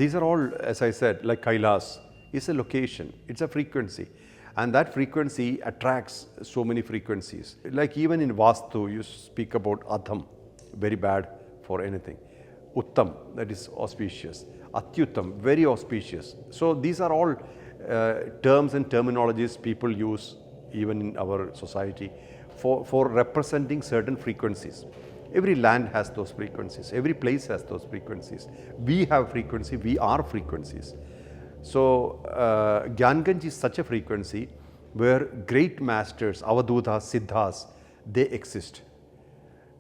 These are all, as I said, like Kailas is a location, it's a frequency. And that frequency attracts so many frequencies. Like even in Vastu, you speak about Adham, very bad for anything. Uttam, that is auspicious. Atyuttam, very auspicious. So these are all terms and terminologies people use even in our society for representing certain frequencies. Every land has those frequencies, every place has those frequencies. We have frequency, we are frequencies. So Gyanganj is such a frequency where great masters, avadutas, siddhas, they exist.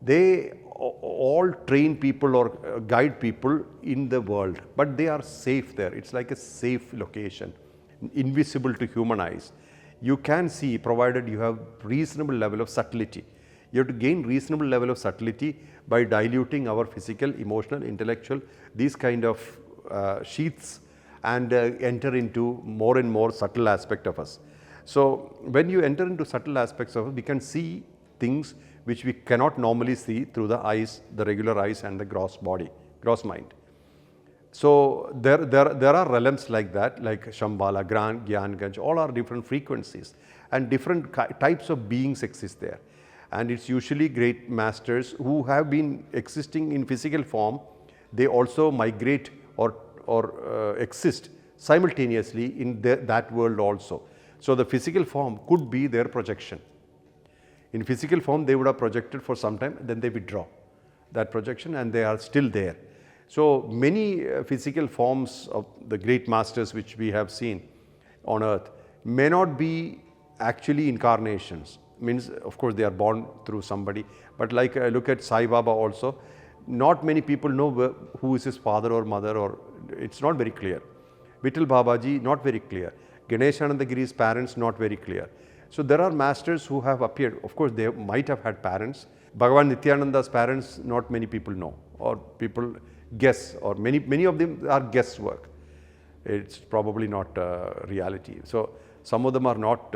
They all train people or guide people in the world, but they are safe there. It's like a safe location, invisible to human eyes. You can see, provided you have reasonable level of subtlety. You have to gain reasonable level of subtlety by diluting our physical, emotional, intellectual, these kind of sheaths, and enter into more and more subtle aspect of us. So when you enter into subtle aspects of it, we can see things which we cannot normally see through the eyes, the regular eyes and the gross body, gross mind. So there are realms like that, like Shambhala, Gyanganj, all are different frequencies and different types of beings exist there. And it's usually great masters who have been existing in physical form. They also migrate or exist simultaneously in that world also. So the physical form could be their projection. In physical form, they would have projected for some time, then they withdraw that projection and they are still there. So many physical forms of the great masters which we have seen on earth may not be actually incarnations. Means of course they are born through somebody, but like I look at Sai Baba also, not many people know who is his father or mother, or it's not very clear. Vittal Babaji, not very clear. Ganeshananda Giri's parents, not very clear. So there are masters who have appeared. Of course they might have had parents. Bhagavan Nityananda's parents, not many people know, or people guess, or many of them are guesswork. It's probably not reality. So some of them are not,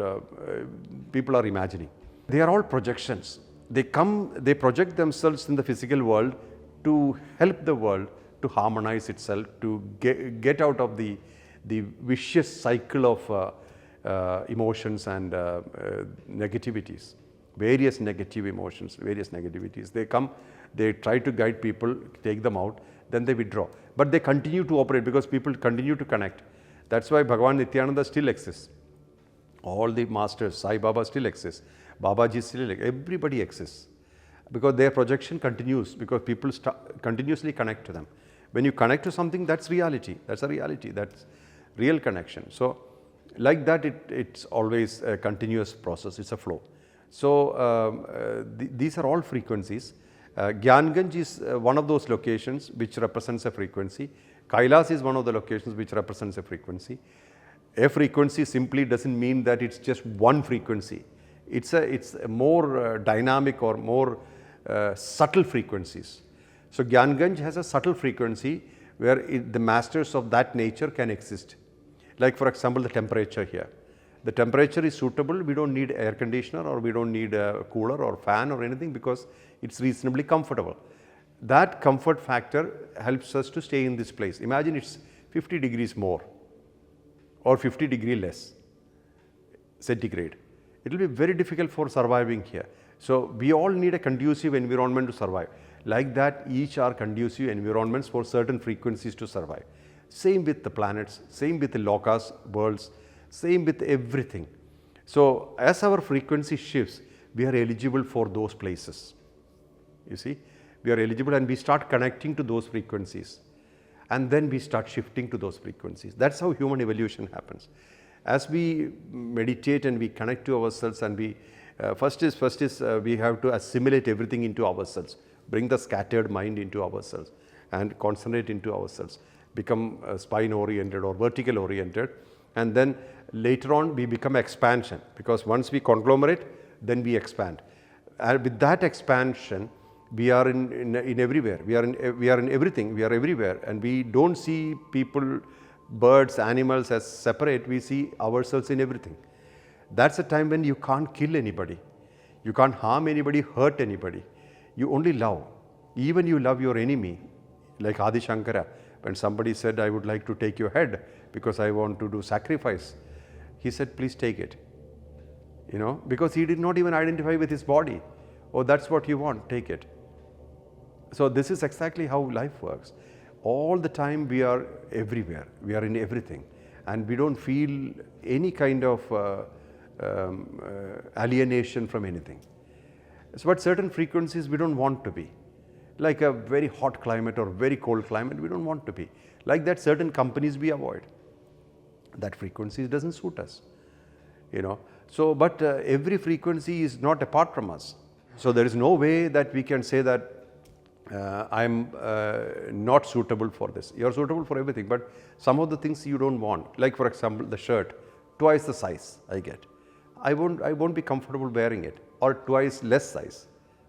people are imagining. They are all projections. They project themselves in the physical world to help the world to harmonize itself, to get out of the vicious cycle of emotions and negativities, various negative emotions, various negativities. They come, they try to guide people, take them out, then they withdraw. But they continue to operate because people continue to connect. That's why Bhagavan Nityananda still exists. All the masters, Sai Baba still exists, Babaji still exists, everybody exists. Because their projection continues, because people continuously connect to them. When you connect to something, that's reality, that's a reality, that's real connection. So like that, it's always a continuous process, it's a flow. So these are all frequencies. Gyanganj is one of those locations which represents a frequency. Kailas is one of the locations which represents a frequency. A frequency simply doesn't mean that it's just one frequency. It's a more dynamic or more subtle frequencies. So Gyanganj has a subtle frequency where the masters of that nature can exist. Like for example, the temperature here. The temperature is suitable, we don't need air conditioner or we don't need a cooler or fan or anything because it's reasonably comfortable. That comfort factor helps us to stay in this place. Imagine it's 50 degrees more or 50 degrees less centigrade. It will be very difficult for surviving here. So we all need a conducive environment to survive. Like that, each are conducive environments for certain frequencies to survive. Same with the planets, same with the lokas, worlds, same with everything. So as our frequency shifts, we are eligible for those places. You see, we are eligible and we start connecting to those frequencies. And then we start shifting to those frequencies. That's how human evolution happens. As we meditate and we connect to ourselves, and we first is we have to assimilate everything into ourselves, bring the scattered mind into ourselves and concentrate into ourselves, become spine oriented or vertical oriented, and then later on we become expansion, because once we conglomerate, then we expand. And with that expansion, we are in everywhere, we are in everything, we are everywhere, and we don't see people, birds, animals as separate, we see ourselves in everything. That's a time when you can't kill anybody, you can't harm anybody, hurt anybody, you only love. Even you love your enemy, like Adi Shankara. When somebody said, I would like to take your head because I want to do sacrifice, he said, please take it. Because he did not even identify with his body. Oh, that's what you want, take it. So this is exactly how life works. All the time we are everywhere, we are in everything, and we don't feel any kind of alienation from anything. So, but certain frequencies we don't want to be. Like a very hot climate or very cold climate, we don't want to be. Like that, certain companies we avoid. That frequency doesn't suit us. So, but every frequency is not apart from us. So there is no way that we can say that I'm not suitable for this. You're suitable for everything, but some of the things you don't want. Like for example, the shirt, twice the size I get. I won't be comfortable wearing it, or twice less size.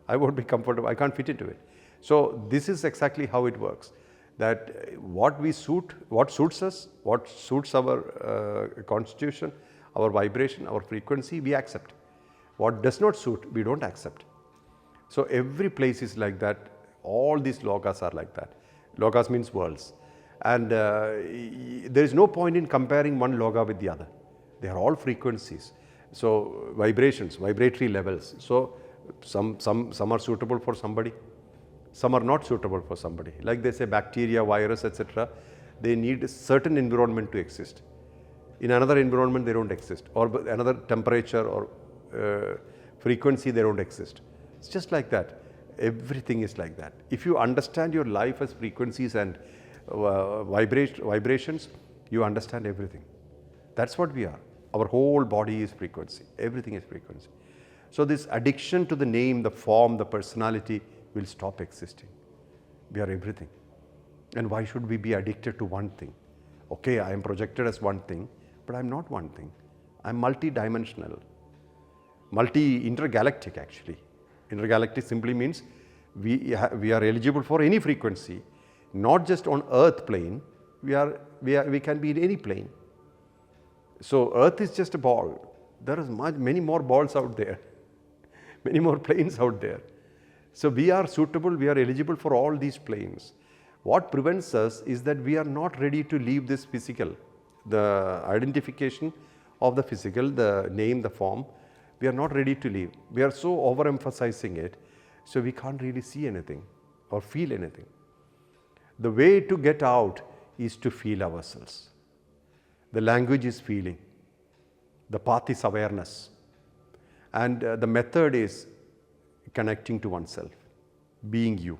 I won't be comfortable, I can't fit into it. So this is exactly how it works. That what suits us, what suits our constitution, our vibration, our frequency, we accept. What does not suit, we don't accept. So every place is like that. All these logas are like that. Logas means worlds. And there is no point in comparing one loga with the other. They are all frequencies. So vibrations, vibratory levels. So some are suitable for somebody, some are not suitable for somebody. Like they say bacteria, virus, etc. They need a certain environment to exist. In another environment they don't exist, or another temperature or frequency they don't exist. It's just like that. Everything is like that. If you understand your life as frequencies and vibrations, you understand everything. That's what we are. Our whole body is frequency. Everything is frequency. So this addiction to the name, the form, the personality will stop existing. We are everything. And why should we be addicted to one thing? Okay, I am projected as one thing, but I am not one thing. I am multi-dimensional, intergalactic actually. Intergalactic simply means we are eligible for any frequency, not just on earth plane. We can be in any plane. So earth is just a ball. There is many more balls out there, many more planes out there. So we are suitable, we are eligible for all these planes. What prevents us is that we are not ready to leave this physical, the identification of the physical, the name, the form. We are not ready to leave. We are so overemphasizing it, so we can't really see anything or feel anything. The way to get out is to feel ourselves. The language is feeling. The path is awareness. And the method is connecting to oneself, being you.